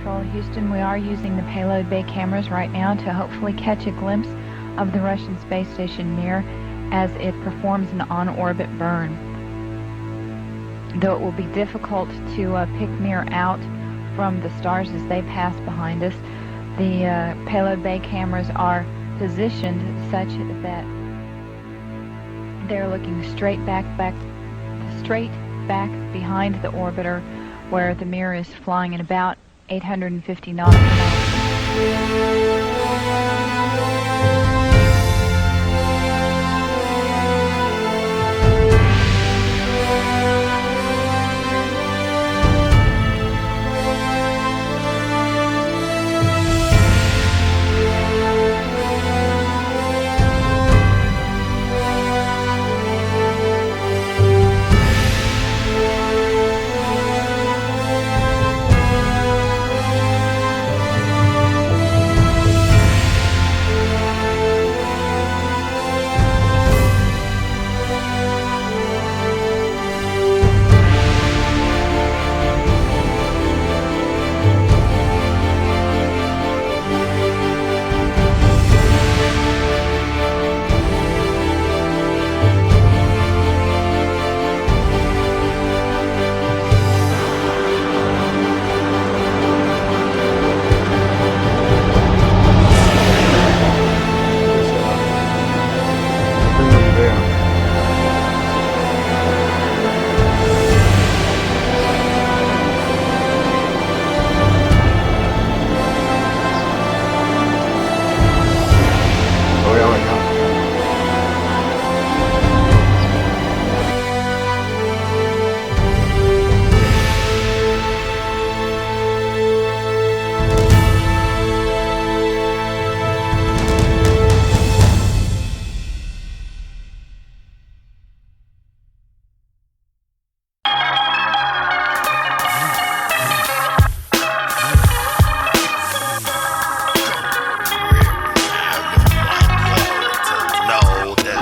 Patrol Houston. We are using the payload bay cameras right now to hopefully catch a glimpse of the Russian space station Mir as it performs an on-orbit burn. Though it will be difficult to pick Mir out from the stars as they pass behind us, the payload bay cameras are positioned such that they're looking straight back behind the orbiter, where the Mir is flying at about 850 nautical miles.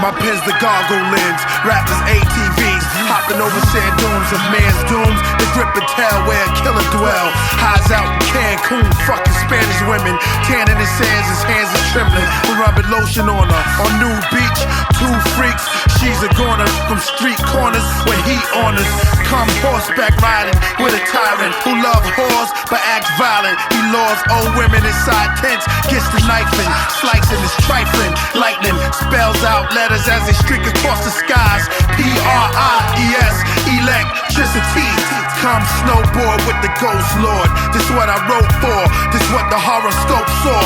My pen's the goggle lens, rappers ATVs, hopping over sand dunes of man's dooms. The grip and tell where a killer dwell. Highs out in Cancun, fucking Spanish women, tanning his sands, his hands are trembling. We're rubbing lotion on her, on New Beach, two freaks. She's a goner from street corners with heat on us. Come horseback riding with a tyrant who loves whores but acts violent. He lures old women inside tents, gets the knifing, slicing his trifling. Lightning spells out letters as they streak across the skies. P-R-I-E-S, electricity. Come snowboard with the ghost lord. This what I wrote for, this what the horoscope saw.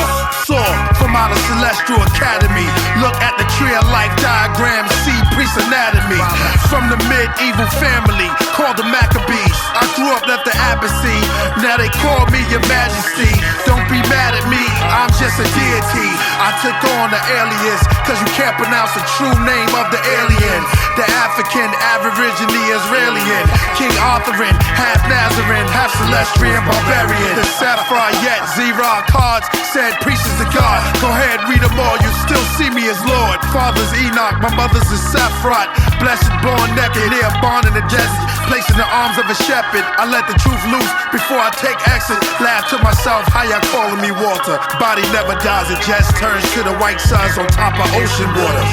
From out of Celestial Academy. Look at the tree of life diagram, see priest anatomy. From the medieval family called the Maccabees. I grew up at the Abbassy, now they call me your majesty. Don't be mad at me, I'm just a deity. I took on the alias, cause you can't pronounce the true name of the alien. The African, Aborigine, Israelian, King Arthurin, half Nazarene, half Celestian, barbarian. The Sapphire Zerah cards said priest is the God. Go ahead, read them all, you still see me as Lord. Father's Enoch, my mother's is Saphrat. Blessed born naked, here born in the desert, placed in the arms of a shepherd. I let the truth loose before I take exit. Laugh to myself, how y'all calling me Walter? Body never dies, it just turns to the white suns on top of ocean water.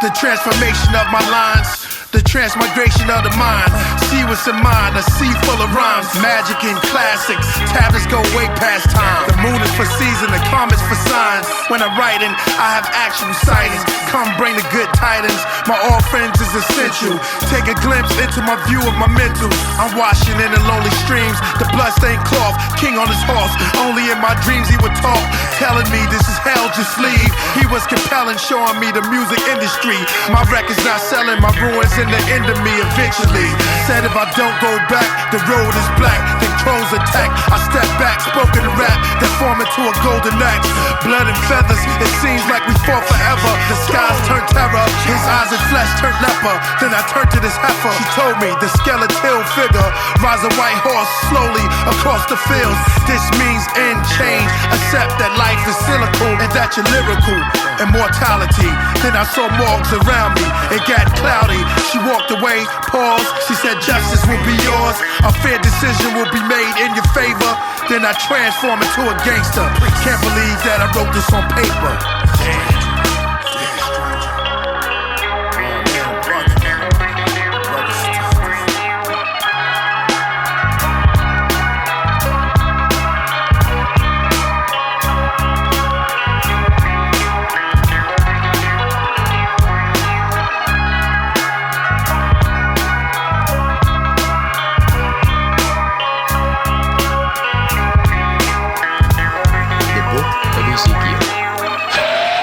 The transformation of my lines, the transmigration of the mind. See what's in mind, a sea full of rhymes. Magic and classics, tablets go way past time. The moon is for season, the comets for signs. When I'm writing, I have actual sightings. Come bring the good tidings, my offerings is essential. Take a glimpse into my view of my mental. I'm washing in the lonely streams, the bloodstained cloth, king on his horse. Only in my dreams he would talk, telling me this is hell, just leave. He was compelling, showing me the music industry. My record's not selling, my ruins in the end of me eventually. Said if I don't go back, the road is black. Then crows attack. I step back, spoken rap that form into a golden axe. Blood and feathers, it seems like we fought forever. The skies turned terror, his eyes and flesh turned leper. Then I turned to this heifer. She told me the skeletal figure rides a white horse slowly across the fields. This means end change, accept that life is cyclical and that you're lyrical. Immortality. Then I saw morgues around me. It got cloudy. She walked away, paused. She said justice will be yours. A fair decision will be made in your favor. Then I transform into a gangster. Can't believe that I wrote this on paper.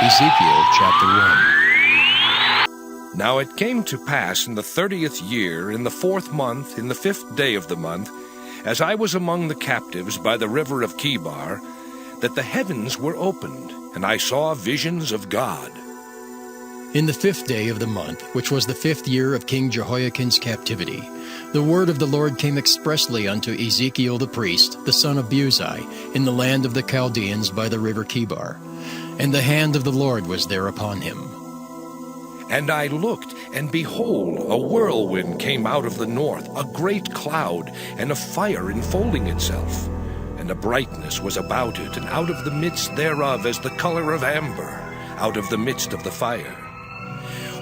Ezekiel chapter 1. Now it came to pass in the 30th year, in the 4th month, in the 5th day of the month, as I was among the captives by the river of Chebar, that the heavens were opened, and I saw visions of God. In the 5th day of the month, which was the 5th year of King Jehoiachin's captivity, the word of the Lord came expressly unto Ezekiel the priest, the son of Buzi, in the land of the Chaldeans by the river Chebar. And the hand of the Lord was there upon him. And I looked, and behold, a whirlwind came out of the north, a great cloud, and a fire enfolding itself. And a brightness was about it, and out of the midst thereof as the color of amber, out of the midst of the fire.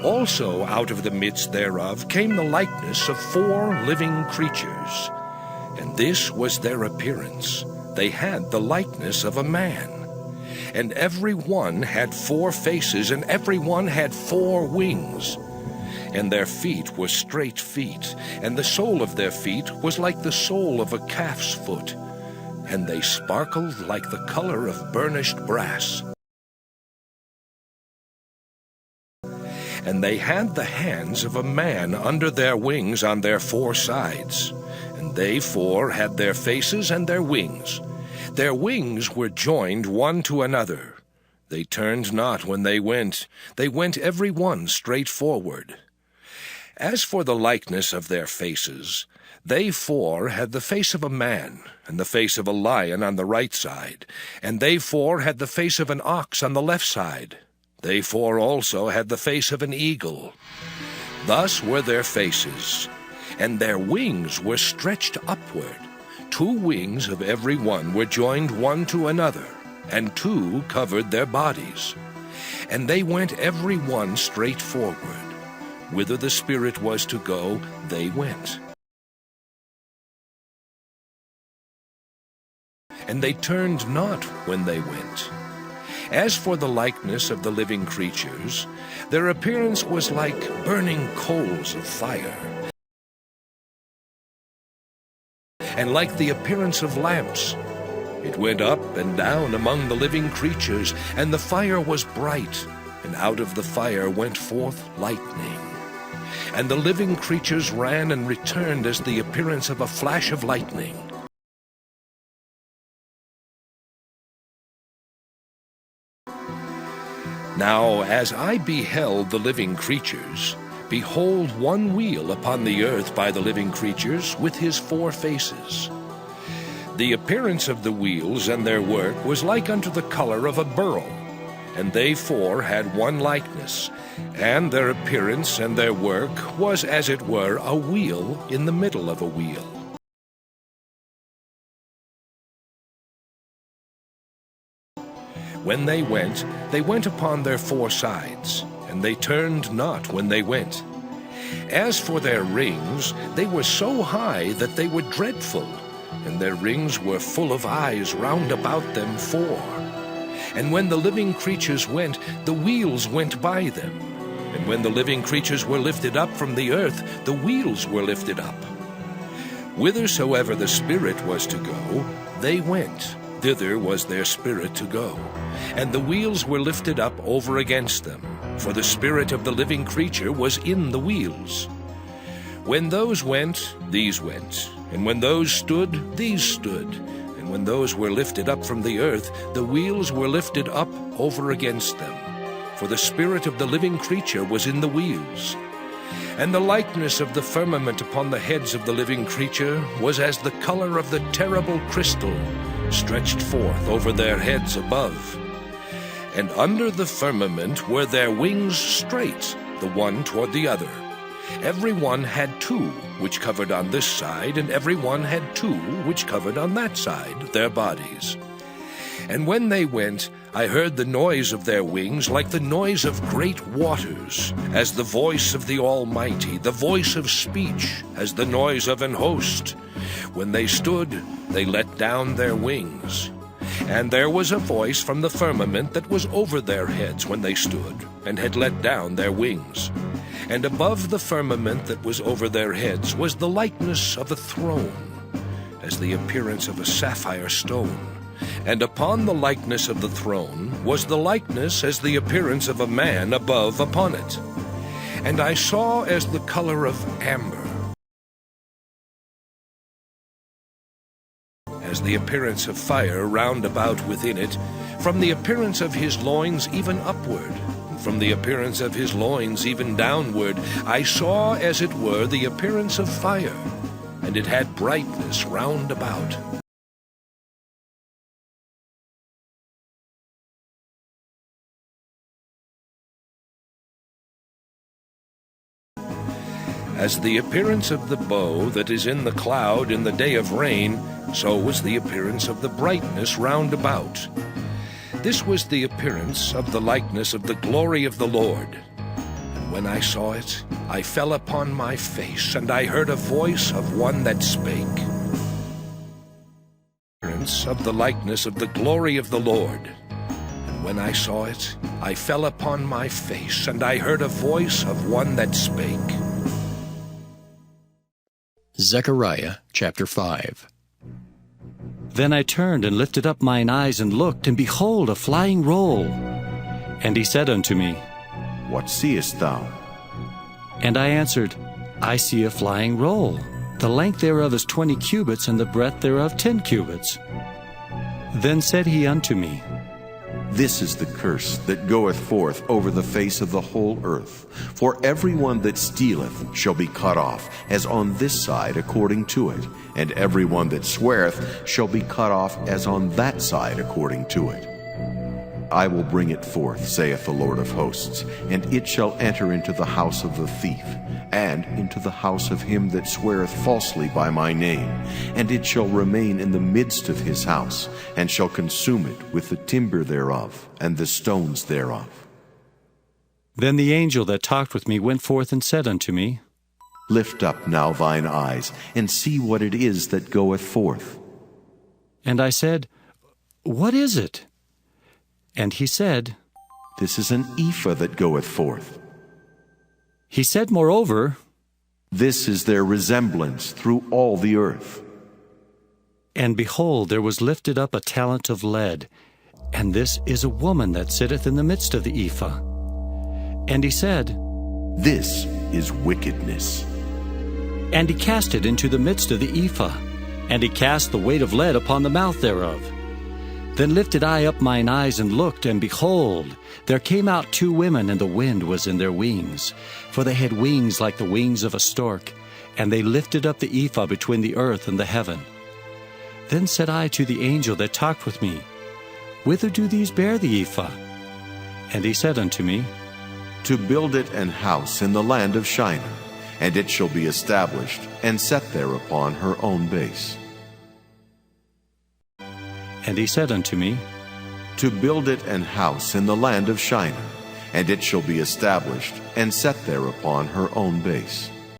Also out of the midst thereof came the likeness of 4 living creatures. And this was their appearance. They had the likeness of a man. And every one had 4 faces, and every one had 4 wings. And their feet were straight feet, and the sole of their feet was like the sole of a calf's foot. And they sparkled like the color of burnished brass. And they had the hands of a man under their wings on their 4 sides. And they 4 had their faces and their wings. Their wings were joined one to another. They turned not when they went every one straight forward. As for the likeness of their faces, they 4 had the face of a man, and the face of a lion on the right side, and they 4 had the face of an ox on the left side. They 4 also had the face of an eagle. Thus were their faces, and their wings were stretched upward. 2 wings of every one were joined one to another, and 2 covered their bodies. And they went every one straight forward. Whither the Spirit was to go, they went. And they turned not when they went. As for the likeness of the living creatures, their appearance was like burning coals of fire, and like the appearance of lamps. It went up and down among the living creatures, and the fire was bright, and out of the fire went forth lightning. And the living creatures ran and returned as the appearance of a flash of lightning. Now, as I beheld the living creatures, behold, one wheel upon the earth by the living creatures, with his 4 faces. The appearance of the wheels and their work was like unto the color of a beryl, and they 4 had one likeness, and their appearance and their work was as it were a wheel in the middle of a wheel. When they went upon their 4 sides, and they turned not when they went. As for their rings, they were so high that they were dreadful, and their rings were full of eyes round about them 4. And when the living creatures went, the wheels went by them. And when the living creatures were lifted up from the earth, the wheels were lifted up. Whithersoever the Spirit was to go, they went. Thither was their spirit to go. And the wheels were lifted up over against them, for the spirit of the living creature was in the wheels. When those went, these went, And when those stood, these stood. And when those were lifted up from the earth, the wheels were lifted up over against them. For the spirit of the living creature was in the wheels. And the likeness of the firmament upon the heads of the living creature was as the color of the terrible crystal, stretched forth over their heads above. And under the firmament were their wings straight, the one toward the other. Every one had two, which covered on this side, and every one had two, which covered on that side, their bodies. And when they went, I heard the noise of their wings like the noise of great waters, as the voice of the Almighty, the voice of speech, as the noise of an host. When they stood, they let down their wings. And there was a voice from the firmament that was over their heads when they stood, and had let down their wings. And above the firmament that was over their heads was the likeness of a throne, as the appearance of a sapphire stone. And upon the likeness of the throne was the likeness as the appearance of a man above upon it. And I saw as the color of amber, as the appearance of fire round about within it, from the appearance of his loins even upward, and from the appearance of his loins even downward. I saw as it were the appearance of fire, and it had brightness round about. As the appearance of the bow that is in the cloud in the day of rain, so was the appearance of the brightness round about. This was the appearance of the likeness of the glory of the Lord. And when I saw it, I fell upon my face, and I heard a voice of one that spake. Appearance of the likeness of the glory of the Lord. And when I saw it, I fell upon my face, and I heard a voice of one that spake. Zechariah chapter 5. Then I turned and lifted up mine eyes and looked, and behold, a flying roll. And he said unto me, What seest thou? And I answered, I see a flying roll. The length thereof is 20 cubits, and the breadth thereof 10 cubits. Then said he unto me, This is the curse that goeth forth over the face of the whole earth. For every one that stealeth shall be cut off, as on this side according to it, and every one that sweareth shall be cut off, as on that side according to it. I will bring it forth, saith the Lord of hosts, and it shall enter into the house of the thief, and into the house of him that sweareth falsely by my name, and it shall remain in the midst of his house, and shall consume it with the timber thereof, and the stones thereof. Then the angel that talked with me went forth and said unto me, Lift up now thine eyes, and see what it is that goeth forth. And I said, What is it? And he said, This is an ephah that goeth forth. He said moreover, This is their resemblance through all the earth. And behold, there was lifted up a talent of lead, and this is a woman that sitteth in the midst of the ephah. And he said, This is wickedness. And he cast it into the midst of the ephah, and he cast the weight of lead upon the mouth thereof. Then lifted I up mine eyes and looked, and behold, there came out 2 women, and the wind was in their wings. For they had wings like the wings of a stork, and they lifted up the ephah between the earth and the heaven. Then said I to the angel that talked with me, Whither do these bear the ephah? And he said unto me, To build it an house in the land of Shinar, and it shall be established, and set there upon her own base. And he said unto me, To build it an house in the land of Shinar, and it shall be established, and set there upon her own base.